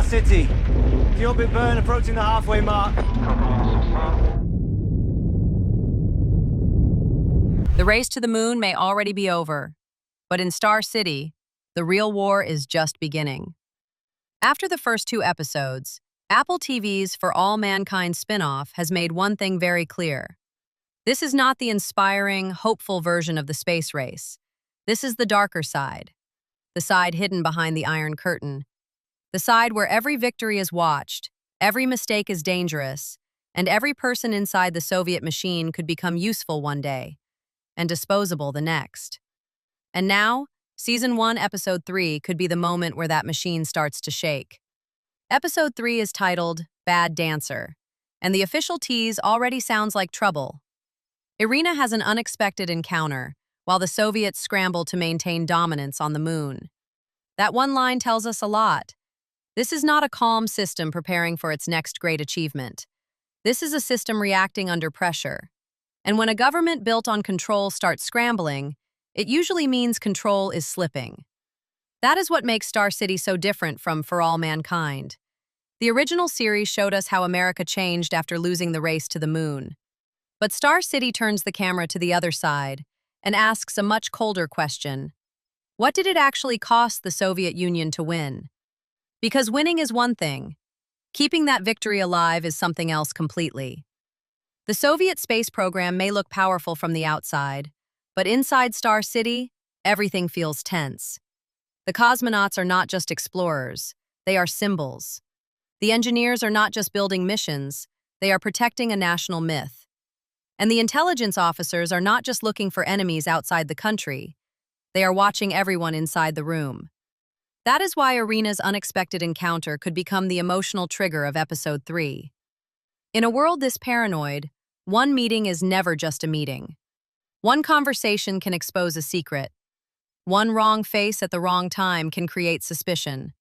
City. Orbit burn approaching the halfway mark. The race to the moon may already be over, but in Star City, the real war is just beginning. After the first 2 episodes, Apple TV's For All Mankind spin-off has made one thing very clear. This is not the inspiring, hopeful version of the space race. This is the darker side, the side hidden behind the Iron Curtain, the side where every victory is watched, every mistake is dangerous, and every person inside the Soviet machine could become useful one day and disposable the next. And now, Season 1, Episode 3 could be the moment where that machine starts to shake. Episode 3 is titled Bad Dancer, and the official tease already sounds like trouble. Irina has an unexpected encounter, while the Soviets scramble to maintain dominance on the moon. That one line tells us a lot. This is not a calm system preparing for its next great achievement. This is a system reacting under pressure. And when a government built on control starts scrambling, it usually means control is slipping. That is what makes Star City so different from For All Mankind. The original series showed us how America changed after losing the race to the moon. But Star City turns the camera to the other side and asks a much colder question. What did it actually cost the Soviet Union to win? Because winning is one thing. Keeping that victory alive is something else completely. The Soviet space program may look powerful from the outside, but inside Star City, everything feels tense. The cosmonauts are not just explorers, they are symbols. The engineers are not just building missions, they are protecting a national myth. And the intelligence officers are not just looking for enemies outside the country, they are watching everyone inside the room. That is why Irina's unexpected encounter could become the emotional trigger of Episode 3. In a world this paranoid, one meeting is never just a meeting. One conversation can expose a secret. One wrong face at the wrong time can create suspicion.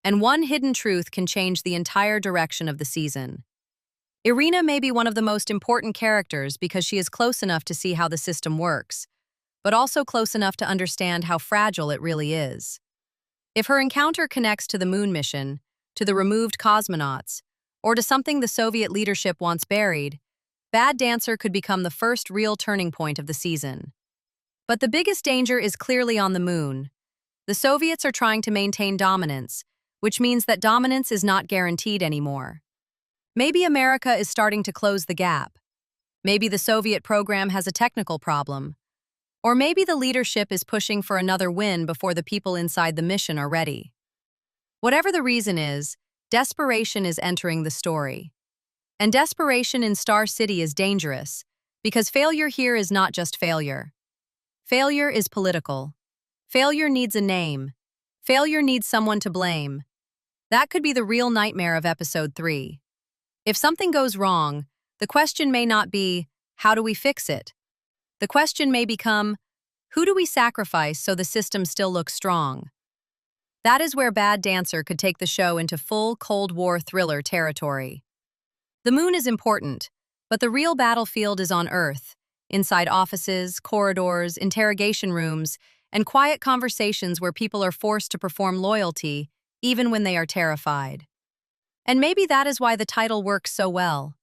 And one hidden truth can change the entire direction of the season. Irina may be one of the most important characters because she is close enough to see how the system works, but also close enough to understand how fragile it really is. If her encounter connects to the moon mission, to the removed cosmonauts, or to something the Soviet leadership wants buried, Bad Dancer could become the first real turning point of the season. But the biggest danger is clearly on the moon. The Soviets are trying to maintain dominance, which means that dominance is not guaranteed anymore. Maybe America is starting to close the gap. Maybe the Soviet program has a technical problem. Or maybe the leadership is pushing for another win before the people inside the mission are ready. Whatever the reason is, desperation is entering the story. And desperation in Star City is dangerous, because failure here is not just failure. Failure is political. Failure needs a name. Failure needs someone to blame. That could be the real nightmare of Episode 3. If something goes wrong, the question may not be, how do we fix it? The question may become, who do we sacrifice so the system still looks strong? That is where Bad Dancer could take the show into full Cold War thriller territory. The moon is important, but the real battlefield is on Earth, inside offices, corridors, interrogation rooms, and quiet conversations where people are forced to perform loyalty, even when they are terrified. And maybe that is why the title works so well.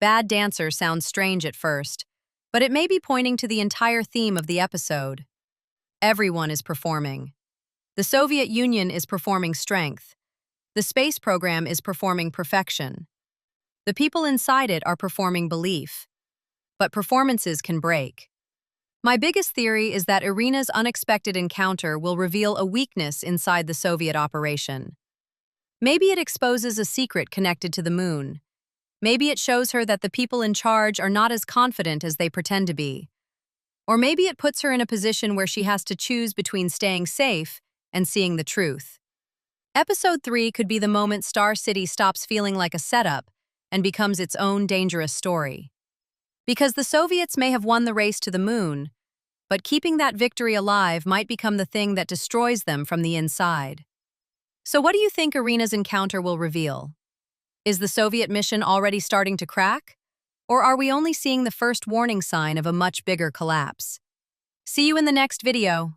Bad Dancer sounds strange at first, but it may be pointing to the entire theme of the episode. Everyone is performing. The Soviet Union is performing strength. The space program is performing perfection. The people inside it are performing belief. But performances can break. My biggest theory is that Irina's unexpected encounter will reveal a weakness inside the Soviet operation. Maybe it exposes a secret connected to the moon. Maybe it shows her that the people in charge are not as confident as they pretend to be. Or maybe it puts her in a position where she has to choose between staying safe and seeing the truth. Episode 3 could be the moment Star City stops feeling like a setup and becomes its own dangerous story. Because the Soviets may have won the race to the moon, but keeping that victory alive might become the thing that destroys them from the inside. So what do you think Irina's encounter will reveal? Is the Soviet mission already starting to crack? Or are we only seeing the first warning sign of a much bigger collapse? See you in the next video.